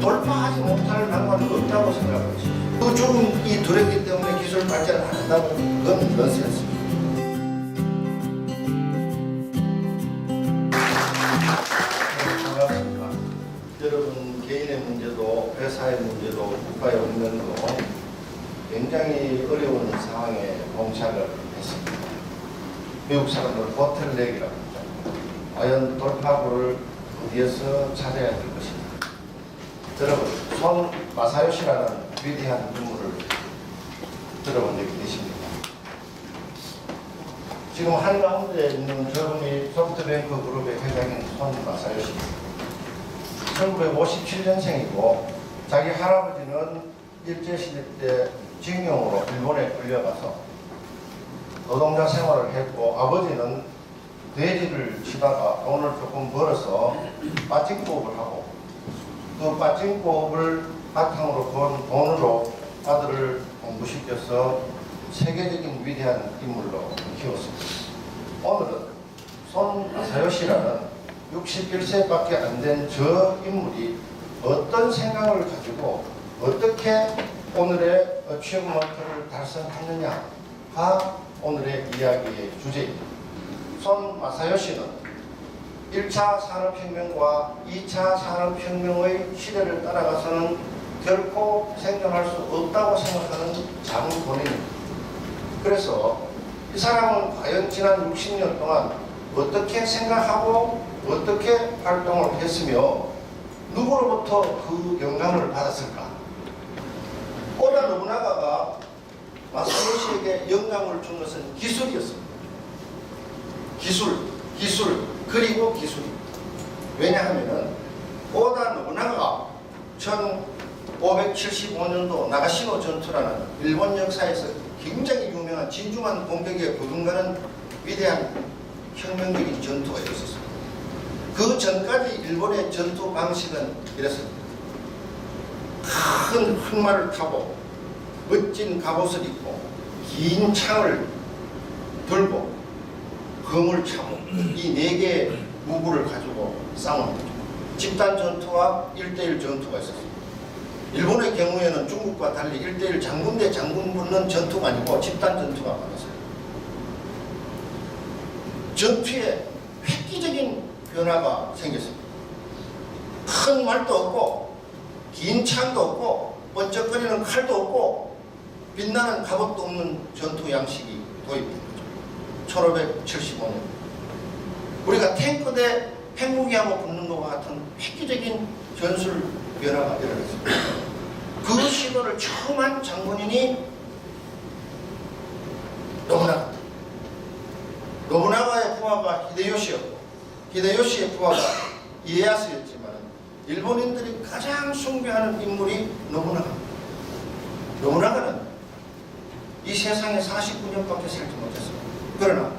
돌파하지 못할 난관은 없다고 생각하고 있습니다. 그 죽음이 두렵기 때문에 기술 발전을 안 한다고 하는 그건 넌센스입니다. 반갑습니다. 여러분 개인의 문제도 회사의 문제도 국가의 운명도 굉장히 어려운 상황에 봉착을 했습니다. 미국 사람들은 보틀넥이라고 하죠. 과연 돌파구를 어디에서 찾아야 될 것인가. 여러분, 손 마사요시라는 위대한 인물을 들어본 적이 계십니까? 지금 한가운데 있는 저분이 소프트뱅크 그룹의 회장인 손 마사요시입니다. 1957년생이고 자기 할아버지는 일제시대 때 징용으로 일본에 끌려가서 노동자 생활을 했고 아버지는 돼지를 치다가 돈을 조금 벌어서 빠찡코업을 하고 그 빠찡코업을 바탕으로 번 돈으로 아들을 공부시켜서 세계적인 위대한 인물로 키웠습니다. 오늘은 손 마사요시라는 61세밖에 안 된 저 인물이 어떤 생각을 가지고 어떻게 오늘의 어치브먼트를 달성했느냐가 오늘의 이야기의 주제입니다. 손 마사요시는 1차 산업혁명과 2차 산업혁명의 시대를 따라가서는 결코 생존할 수 없다고 생각하는 장본인입니다. 그래서 이 사람은 과연 지난 60년 동안 어떻게 생각하고 어떻게 활동을 했으며 누구로부터 그 영감을 받았을까? 오다 노부나가가 마사요시에게 영감을 준 것은 기술이었습니다. 기술, 그리고 기술입니다. 왜냐하면 오다 노부나가가 1575년도 나가시노 전투라는 일본 역사에서 굉장히 유명한 진주만 공격에 버금가는 위대한 혁명적인 전투가 있었습니다. 그 전까지 일본의 전투 방식은 이랬습니다. 큰 흑마를 타고 멋진 갑옷을 입고 긴 창을 들고 검을 차고 이 네 개의 무구를 가지고 싸웁니다. 집단 전투와 1대1 전투가 있었습니다. 일본의 경우에는 중국과 달리 1대1 장군 대 장군 붙는 전투가 아니고 집단 전투가 많았어요. 전투에 획기적인 변화가 생겼습니다. 큰 말도 없고 긴 창도 없고 번쩍거리는 칼도 없고 빛나는 갑옷도 없는 전투 양식이 도입된 거죠. 1575년 우리가 탱크 대 핵무기하고 붙는 것과 같은 획기적인 전술 변화가 일어났습니다. 그 시도를 처음 한 장군인이 노부나가의 부하가 히데요시였고 히데요시의 부하가 이에야스였지만 일본인들이 가장 숭배하는 인물이 노부나가입니다. 노부나가는 이 세상에 49년밖에 살지 못했습니다. 그러나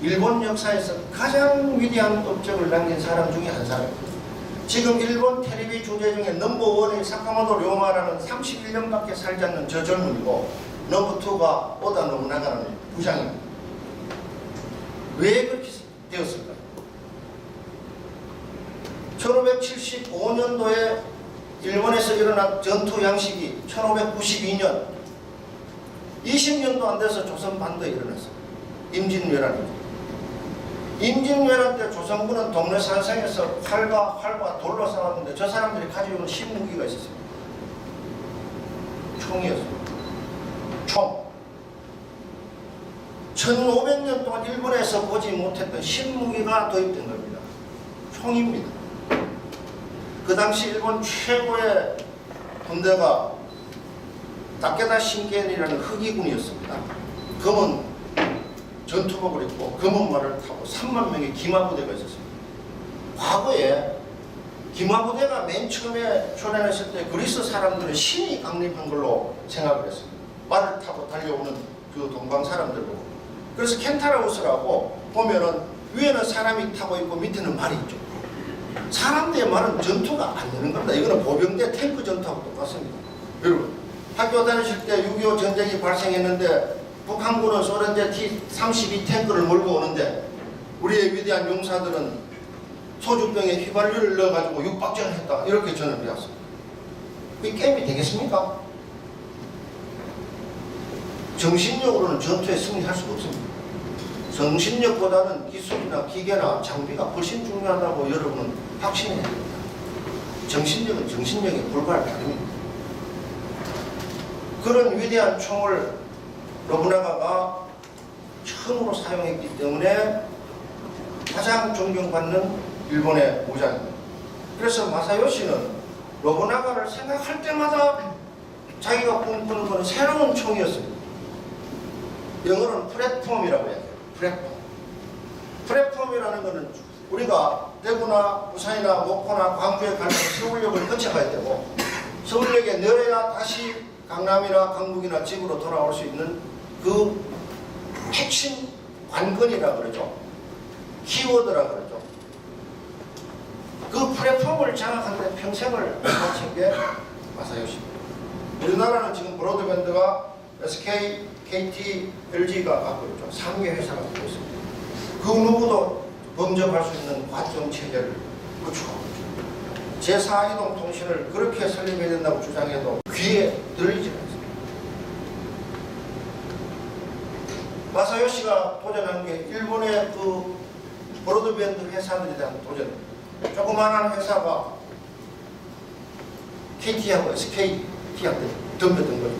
일본 역사에서 가장 위대한 업적을 남긴 사람 중에 한 사람입니다. 지금 일본 텔레비 주제 중에 넘버1이 사카모토 료마라는 31년밖에 살지 않는 저 젊은이고 넘버2가 오다 노부나가라는 부장입니다. 왜 그렇게 되었을까요? 1575년도에 일본에서 일어난 전투 양식이 1592년 20년도 안 돼서 조선 반도에 일어났어요. 임진왜란이죠. 임진왜란 때 조선군은 동네 산성에서 활과 돌로 싸웠는데 저 사람들이 가지고 있는 신무기가 있었습니다. 총이었습니다. 총. 1500년 동안 일본에서 보지 못했던 신무기가 도입된 겁니다. 총입니다. 그 당시 일본 최고의 군대가 다케다 신겐이라는 흑의군이었습니다. 검은 전투복을 입고 검은 말을 타고 3만 명의 기마부대가 있었습니다. 과거에 기마부대가 맨 처음에 출현했을 때 그리스 사람들은 신이 강림한 걸로 생각을 했습니다. 말을 타고 달려오는 그 동방 사람들 보고. 그래서 켄타라우스라고 보면은 위에는 사람이 타고 있고 밑에는 말이 있죠. 사람들의 말은 전투가 안 되는 겁니다. 이거는 보병대 탱크 전투하고 똑같습니다. 여러분 학교 다니실 때 6.25 전쟁이 발생했는데 북한군은 소련제 T-32 탱크를 몰고 오는데 우리의 위대한 용사들은 소주병에 휘발유를 넣어가지고 육박전을 했다. 이렇게 저는 배웠습니다. 이 게임이 되겠습니까? 정신력으로는 전투에 승리할 수가 없습니다. 정신력보다는 기술이나 기계나 장비가 훨씬 중요하다고 여러분은 확신해야 됩니다. 정신력은 정신력에 불과할 따름입니다. 그런 위대한 총을 노부나가가 처음으로 사용했기 때문에 가장 존경받는 일본의 무장입니다. 그래서 마사요시는 노부나가를 생각할 때마다 자기가 꿈꾸는 것은 새로운 총이었습니다. 영어로는 플랫폼이라고 해요. 플랫폼이라는 것은 우리가 대구나 부산이나 목포나 광주에 가려면 서울역을 거쳐가야 되고 서울역에 내려야 다시 강남이나 강북이나 집으로 돌아올 수 있는 그 핵심 관건이라 그러죠. 키워드라 그러죠. 그 플랫폼을 장악하는 데 평생을 바친 게 마사요시입니다. 우리나라는 지금 브로드밴드가 SK, KT, LG가 갖고 있죠. 3개 회사가 갖고 있습니다. 그 누구도 범접할 수 있는 과점 체제를 구축하고 있죠. 제4이동통신을 그렇게 설립해야 된다고 주장해도 귀에 들리지 않습니다. 마사요시가 도전한 게 일본의 그 브로드밴드 회사들에 대한 도전입니다. 조그마한 회사가 KT하고 SKT한테 덤볐던 거죠.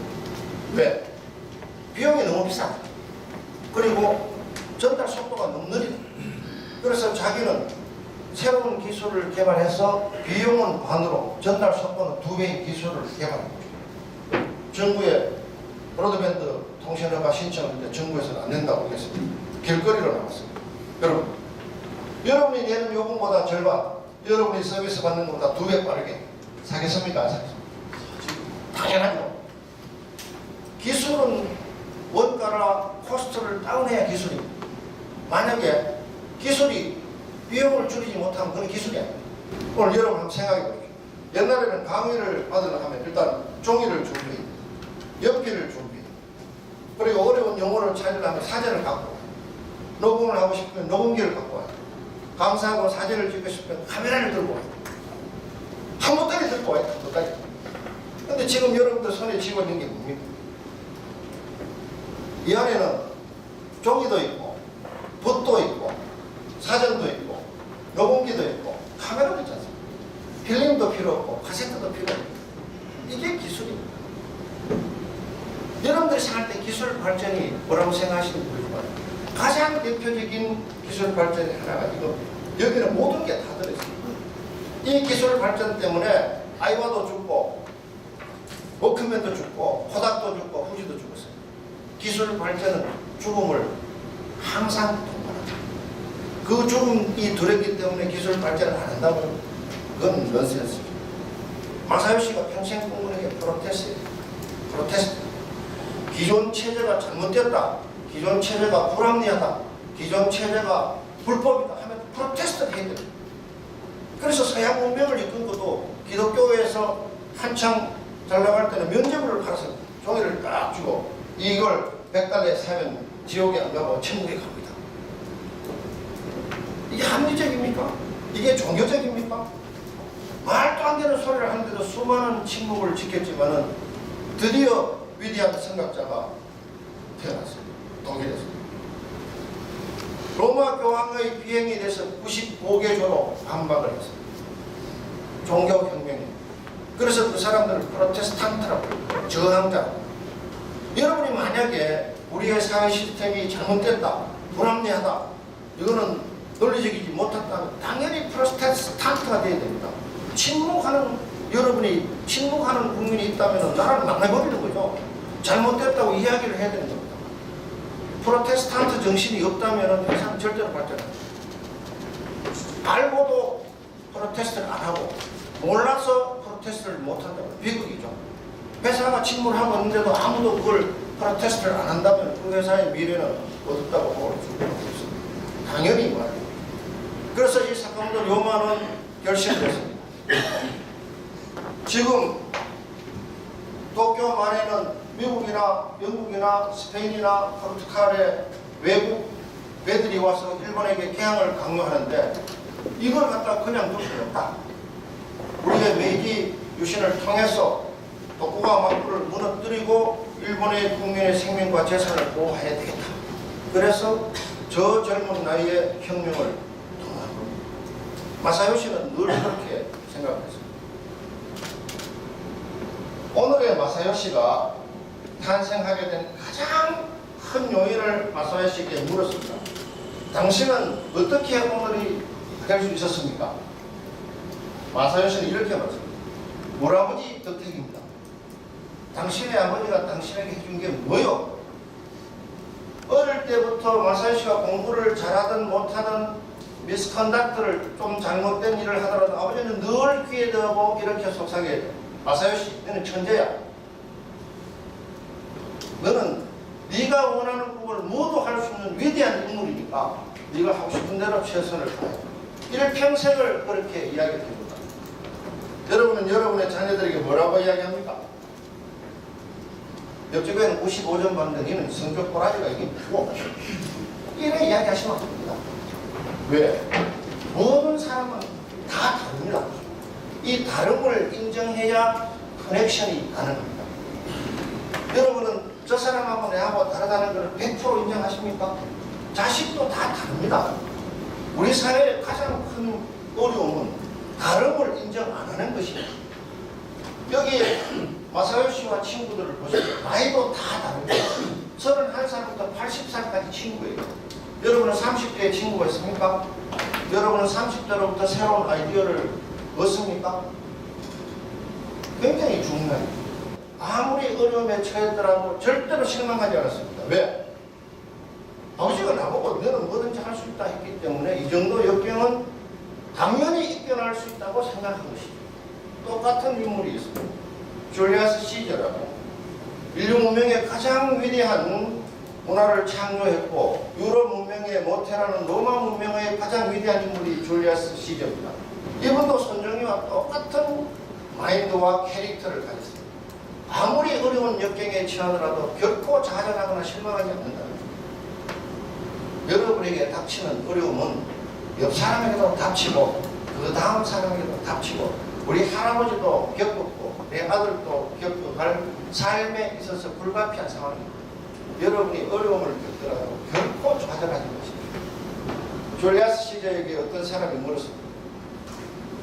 왜? 비용이 너무 비싸다. 그리고 전달 속도가 너무 느리다. 그래서 자기는 새로운 기술을 개발해서 비용은 반으로 전달 속도는 2배의 기술을 개발한 거죠. 정부에 브로드밴드 통신허가 신청했는데 정부에서는 안 된다고 했습니다. 길거리로 나왔습니다. 여러분이 내는 요금보다 절반, 여러분이 서비스 받는 것보다 2배 빠르게 사겠습니까? 안 사겠습니까? 당연하죠. 기술은 원가나 코스트를 다운해야 기술입니다. 만약에 기술이 비용을 줄이지 못하면 그건 기술이 아닙니다. 오늘 여러분 한번 생각해 보십시오. 옛날에는 강의를 받으려고 하면 일단 종이를 준비해, 연필을 준비해, 그리고 어려운 용어를 찾으려면 사전을 갖고 와요. 녹음을 하고 싶으면 녹음기를 갖고 와요. 강사하고 사진을 찍고 싶으면 카메라를 들고 와요. 한 보따리 들고 와요. 한 보따리. 근데 지금 여러분들 손에 쥐고 있는 게 뭡니까? 이 안에는 종이도 있고 붓도 있고 사전도 있고 녹음기도 있고 카메라도 있지 않습니까? 필름도 필요 없고 카세트도 필요 없고 이게 기술입니다. 여러분들이 생각할 때 기술 발전이 뭐라고 생각하시는지 모르지만 가장 대표적인 기술 발전의 하나가 이거 여기는 모든 게 다 들어있습니다. 이 기술 발전 때문에 아이와도 죽고 워크맨도 죽고 코닥도 죽고 후지도 죽었어요. 기술 발전은 죽음을 항상 동반합니다. 그 죽음이 두렵기 때문에 기술 발전을 안 한다고 그건 넌센스죠. 마사요시가 평생 꿈꾸는 게 프로테스트. 기존 체제가 잘못됐다. 기존 체제가 불합리하다. 기존 체제가 불법이다 하면 프로테스트를 해야 됩니다. 그래서 서양 문명을 이끈 것도 기독교에서 한창 잘 나갈 때는 면죄부를 팔아서 종이를 딱 주고 이걸 100달러에 사면 지옥에 안 가고 천국에 갑니다. 이게 합리적입니까? 이게 종교적입니까? 말도 안 되는 소리를 하는데도 수많은 침묵을 지켰지만은 드디어 위대한 선각자가 태어났습니다. 독일에서. 로마 교황의 비행에 대해서 95개조로 반박을 했습니다. 종교혁명입니다. 그래서 그 사람들을 프로테스탄트라고 해요. 저항자라고. 여러분이 만약에 우리의 사회 시스템이 잘못됐다, 불합리하다, 이거는 논리적이지 못했다면 당연히 프로테스탄트가 돼야 됩니다. 여러분이 침묵하는 국민이 있다면 나라를 망해버리는 거죠. 잘못됐다고 이야기를 해야 되는 겁니다. 프로테스탄트 정신이 없다면 세상 절대로 발전합니다. 알고도 프로테스트를 안 하고 몰라서 프로테스트를 못한다면 비극이죠. 회사가 침몰하고 있는데도 아무도 그걸 프로테스트를 안 한다면 그 회사의 미래는 어둡다고 보고 있습니다. 당연히 말이에요. 그래서 이 사건도 요만은 결실됐습니다. 지금 도쿄 말에는 미국이나 영국이나 스페인이나 포르투갈의 외국 배들이 와서 일본에게 개항을 강요하는데 이걸 갖다 그냥 둘 수 없다. 우리의 메이지 유신을 통해서 도쿠가와마쿠를 무너뜨리고 일본의 국민의 생명과 재산을 보호해야 되겠다. 그래서 저 젊은 나이에 혁명을 도모한 겁니다. 마사요시는 늘 그렇게 생각했습니다. 오늘의 마사요시가 탄생하게 된 가장 큰 요인을 마사요시에게 물었습니다. 당신은 어떻게 오늘이 될 수 있었습니까? 마사요시는 이렇게 말했습니다. 우리 아버지 덕택입니다. 당신의 아버지가 당신에게 해준 게 뭐요? 어릴 때부터 마사요시가 공부를 잘하든 못하든 미스컨덕트를 좀 잘못된 일을 하더라도 아버지는 늘 귀에 대고 이렇게 속삭여요. 마사요시, 너는 천재야. 너는 네가 원하는 꿈을 모두 할 수 있는 위대한 인물이니까 네가 하고 싶은 대로 최선을 다해. 일평생을 그렇게 이야기합니다. 여러분은 여러분의 자녀들에게 뭐라고 이야기합니까? 옆집에는 55점 받는데 너는 성적 꼬라지가 이게 뭐고? 이래 이야기하시면 안 됩니다. 왜? 모든 사람은 다 다릅니다. 이 다름을 인정해야 커넥션이 가능합니다. 여러분은 저 사람하고 내하고 다르다는 것을 100% 인정하십니까? 자식도 다 다릅니다. 우리 사회의 가장 큰 어려움은 다름을 인정 안 하는 것입니다. 여기에 마사요시와 친구들을 보시면 나이도 다 다릅니다. 31살부터 80살까지 친구예요. 여러분은 30대에 친구가 있습니까? 여러분은 30대로부터 새로운 아이디어를 얻습니까? 굉장히 중요해요. 아무리 어려움에 처했더라도 절대로 실망하지 않았습니다. 왜? 아버지가 나보고 너는 뭐든지 할 수 있다 했기 때문에 이 정도 역경은 당연히 이겨낼 수 있다고 생각한 것이죠. 똑같은 인물이 있습니다. 줄리아스 시저라고 인류 문명의 가장 위대한 문화를 창조했고 유럽 문명의 모태라는 로마 문명의 가장 위대한 인물이 줄리아스 시저입니다. 이분도 손정희와 똑같은 마인드와 캐릭터를 가졌습니다. 아무리 어려운 역경에 처하더라도 결코 좌절하거나 실망하지 않는다. 여러분에게 닥치는 어려움은 옆 사람에게도 닥치고 그 다음 사람에게도 닥치고 우리 할아버지도 겪었고 내 아들도 겪어갈 삶에 있어서 불가피한 상황입니다. 여러분이 어려움을 겪더라도 결코 좌절하지 마십시오. 줄리아스 시저에게 어떤 사람이 물었습니다.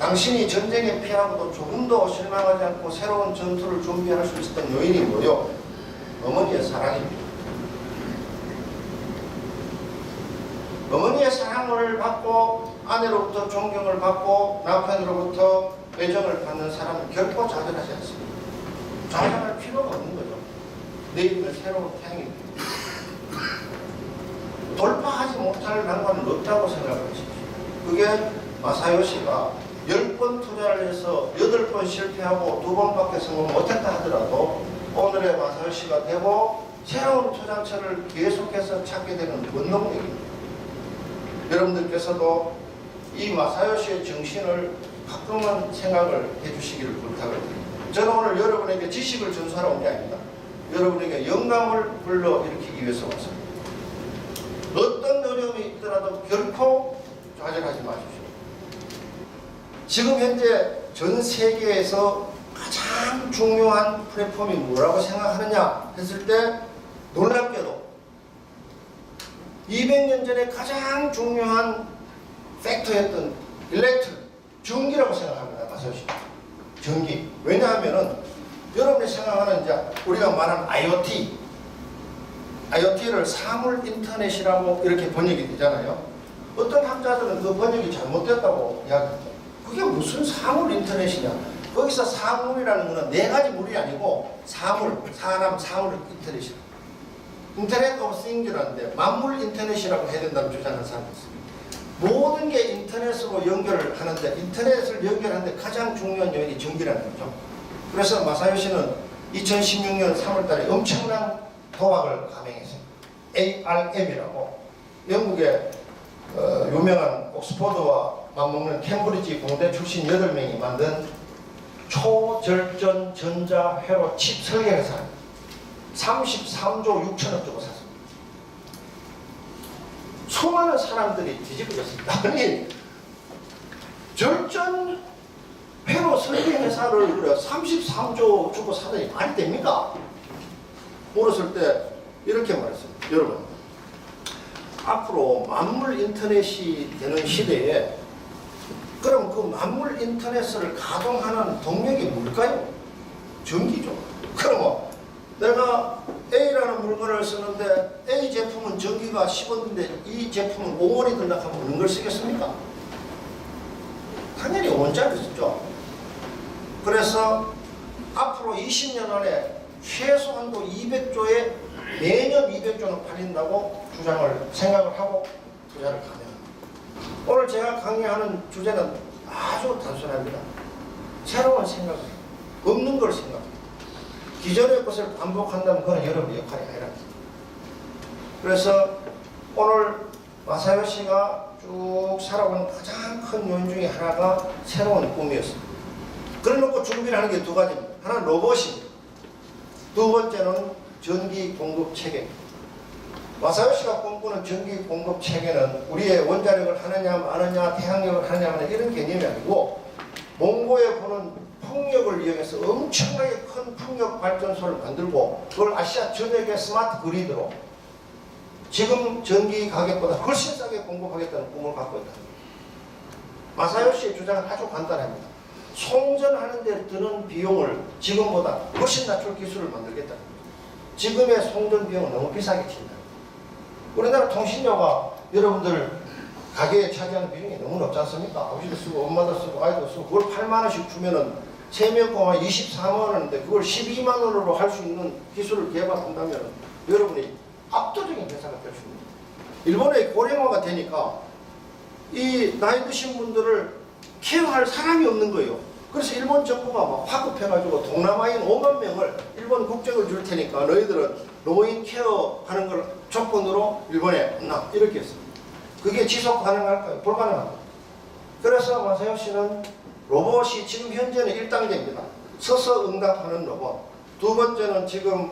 당신이 전쟁에 피하고도 조금도 실망하지 않고 새로운 전투를 준비할 수 있었던 요인이 뭐요? 어머니의 사랑입니다. 어머니의 사랑을 받고 아내로부터 존경을 받고 남편으로부터 애정을 받는 사람은 결코 좌절하지 않습니다. 좌절할 필요가 없는 거죠. 내일은 새로운 태양입니다. 돌파하지 못할 난관은 없다고 생각하십시오. 그게 마사요시가 10번 투자를 해서 8번 실패하고 2번밖에 성공 못했다 하더라도 오늘의 마사요시가 되고 새로운 투자처를 계속해서 찾게 되는 원동력입니다. 여러분들께서도 이 마사요시의 정신을 가끔은 생각을 해주시기를 부탁을 드립니다. 저는 오늘 여러분에게 지식을 전수하러 온 게 아닙니다. 여러분에게 영감을 불러일으키기 위해서 왔습니다. 어떤 어려움이 있더라도 결코 좌절하지 마십시오. 지금 현재 전 세계에서 가장 중요한 플랫폼이 뭐라고 생각하느냐 했을 때 놀랍게도 200년 전에 가장 중요한 팩터였던 일렉트릭, 전기라고 생각합니다. 마사요시. 전기. 왜냐하면은 여러분이 생각하는 이제 우리가 말하는 IoT를 사물 인터넷이라고 이렇게 번역이 되잖아요. 어떤 학자들은 그 번역이 잘못됐다고 이야기합니다. 그게 무슨 사물 인터넷이냐? 거기서 사물이라는 것은 네 가지 물이 아니고 사물, 사람, 사물 인터넷이다. 인터넷 오브 싱이라는데 만물 인터넷이라고 해야 된다고 주장하는 사람이 있습니다. 모든 게 인터넷으로 연결을 하는데 인터넷을 연결하는데 가장 중요한 요인이 전기라는 거죠. 그래서 마사요시는 2016년 3월달에 엄청난 도박을 감행했습니다. ARM이라고 영국의 유명한 옥스퍼드와 맞먹는 캠브리지 공대 출신 8명이 만든 초절전 전자 회로 칩 설계 회사 33조 6천억 주고 샀습니다. 수많은 사람들이 뒤집어졌습니다. 아니 절전 회로 설계 회사 회사를 그래 33조 주고 사더니 말이 됩니까? 물었을 때 이렇게 말했어요. 여러분, 앞으로 만물 인터넷이 되는 시대에 그럼 그 만물 인터넷을 가동하는 동력이 뭘까요? 전기죠. 그러면 내가 A라는 물건을 쓰는데 A 제품은 전기가 10원인데 이 제품은 5원이 들라 하면 어느 걸 쓰겠습니까? 당연히 5원짜리 쓰죠. 그래서 앞으로 20년 안에 최소한도 200조에 매년 200조는 팔린다고 생각을 하고 투자를 가능합니다. 오늘 제가 강의하는 주제는 아주 단순합니다. 새로운 생각을 없는 걸 생각합니다. 기존의 것을 반복한다면 그건 여러분의 역할이 아니라. 그래서 오늘 마사요시가 쭉 살아온 가장 큰 요인 중에 하나가 새로운 꿈이었습니다. 그래놓고 준비를 하는 게 두 가지입니다. 하나는 로봇입니다. 두 번째는 전기 공급 체계입니다. 마사요시가 꿈꾸는 전기 공급 체계는 우리의 원자력을 하느냐 마느냐 태양력을 하느냐 마느냐 이런 개념이 아니고 몽고에 보는 풍력을 이용해서 엄청나게 큰 풍력 발전소를 만들고 그걸 아시아 전역의 스마트 그리드로 지금 전기 가격보다 훨씬 싸게 공급하겠다는 꿈을 갖고 있다. 마사요시의 주장은 아주 간단합니다. 송전하는 데 드는 비용을 지금보다 훨씬 낮출 기술을 만들겠다. 지금의 송전 비용은 너무 비싸게 친다. 우리나라 통신료가 여러분들 가게에 차지하는 비중이 너무 높지 않습니까? 아버지도 쓰고 엄마도 쓰고 아이도 쓰고 그걸 8만 원씩 주면은 3명 꼬마 24만 원인데 그걸 12만 원으로 할 수 있는 기술을 개발한다면 여러분이 압도적인 회사가 될 수 있습니다. 일본의 고령화가 되니까 이 나이 드신 분들을 케어할 사람이 없는 거예요. 그래서 일본 정부가 막 화급해가지고 동남아인 5만 명을 일본 국적을 줄 테니까 너희들은 노인 케어하는 걸 조건으로 일본에 온나 이렇게 했습니다. 그게 지속 가능할까요? 불가능합니다. 그래서 마사요시는 로봇이 지금 현재는 1단계입니다. 서서 응답하는 로봇. 두 번째는 지금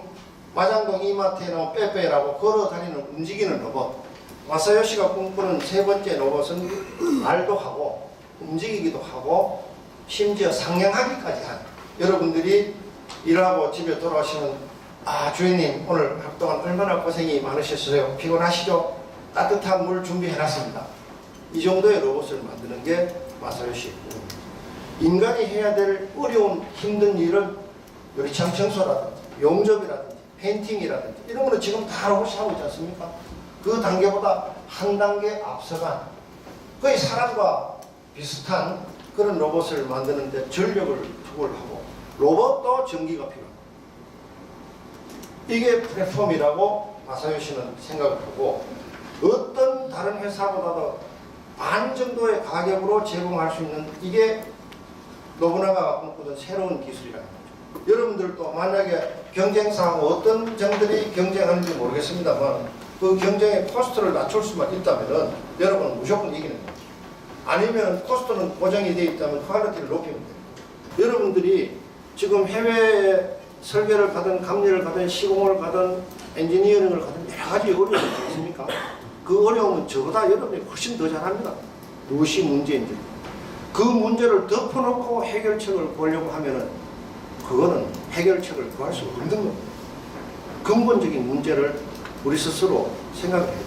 마장동 이마트에 나온 빼빼라고 걸어다니는 움직이는 로봇. 마사요시가 꿈꾸는 세 번째 로봇은 말도 하고 움직이기도 하고 심지어 상냥하기까지 한 여러분들이 일하고 집에 돌아오시면 주인님 오늘 하루 동안 얼마나 고생이 많으셨어요? 피곤하시죠? 따뜻한 물 준비해놨습니다. 이 정도의 로봇을 만드는 게 마사요시. 인간이 해야 될 어려운 힘든 일은 유리창 청소라든지 용접이라든지 페인팅이라든지 이런 거는 지금 다 로봇이 하고 있지 않습니까? 그 단계보다 한 단계 앞서간 거의 사람과 비슷한 그런 로봇을 만드는데 전력을 투구를 하고 로봇도 전기가 필요합니다. 이게 플랫폼이라고 마사요시는 생각을 하고 어떤 다른 회사보다도 반 정도의 가격으로 제공할 수 있는 이게 노부나가가 꿈꾸던 새로운 기술이라는 거죠. 여러분들도 만약에 경쟁사하고 어떤 점들이 경쟁하는지 모르겠습니다만 그 경쟁의 코스트를 낮출 수만 있다면 여러분은 무조건 이기는 거죠. 아니면 코스트는 고정이 되어 있다면 퀄리티를 높이면 돼요. 여러분들이 지금 해외에 설계를 가든 감리를 가든 시공을 가든 엔지니어링을 가든 여러 가지 어려움이 있습니까? 그 어려움은 저보다 여러분이 훨씬 더 잘합니다. 무엇이 문제인지. 그 문제를 덮어놓고 해결책을 구하려고 하면은 그거는 해결책을 구할 수 없는 겁니다. 근본적인 문제를 우리 스스로 생각해야 돼요.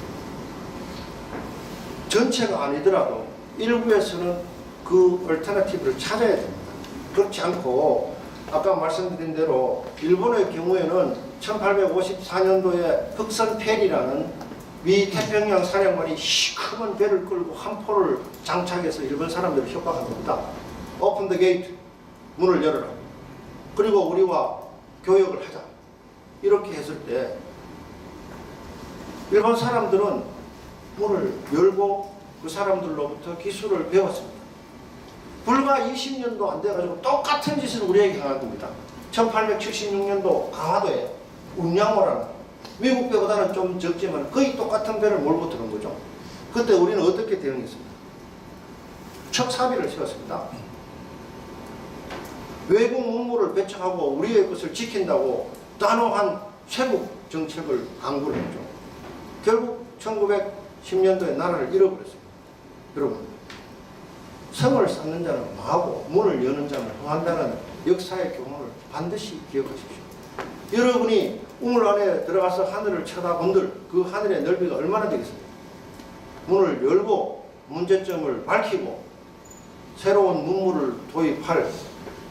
전체가 아니더라도 일부에서는 그 얼터너티브를 찾아야 됩니다. 그렇지 않고 아까 말씀드린 대로 일본의 경우에는 1854년도에 흑선펠이라는 미 태평양 사령관이 시커먼 배를 끌고 함포를 장착해서 일본 사람들을 협박한 겁니다. 오픈 더 게이트, 문을 열어라. 그리고 우리와 교역을 하자. 이렇게 했을 때 일본 사람들은 문을 열고 그 사람들로부터 기술을 배웠습니다. 불과 20년도 안 돼가지고 똑같은 짓을 우리에게 행한 겁니다. 1876년도 강화도에 운양호라는 미국 배보다는 좀 적지만 거의 똑같은 배를 몰고 들어온 거죠. 그때 우리는 어떻게 대응했습니까? 척사비를 세웠습니다. 외국 문물을 배척하고 우리의 것을 지킨다고 단호한 쇄국 정책을 강구를 했죠. 결국 1910년도에 나라를 잃어버렸습니다. 여러분, 성을 쌓는 자는 망하고 문을 여는 자는 흥한다는 역사의 교훈을 반드시 기억하십시오. 여러분이 우물 안에 들어가서 하늘을 쳐다본들 그 하늘의 넓이가 얼마나 되겠습니까? 문을 열고 문제점을 밝히고 새로운 문물을 도입할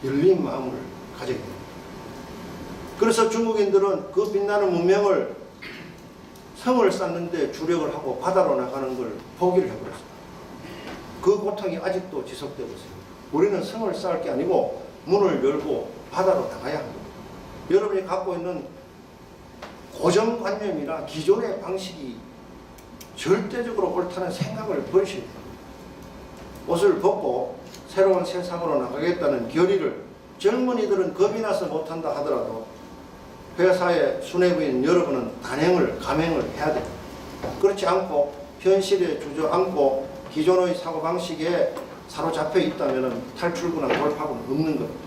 열린 마음을 가져야 됩니다. 그래서 중국인들은 그 빛나는 문명을 성을 쌓는데 주력을 하고 바다로 나가는 걸 포기를 해버렸습니다. 그 고통이 아직도 지속되고 있습니다. 우리는 성을 쌓을 게 아니고 문을 열고 바다로 나가야 합니다. 여러분이 갖고 있는 고정관념이나 기존의 방식이 절대적으로 옳다는 생각을 버리셔야 됩니다. 옷을 벗고 새로운 세상으로 나가겠다는 결의를 젊은이들은 겁이 나서 못한다 하더라도 회사의 수뇌부인 여러분은 감행을 해야 됩니다. 그렇지 않고 현실에 주저앉고 기존의 사고방식에 사로잡혀 있다면 탈출구나 돌파구는 없는 겁니다.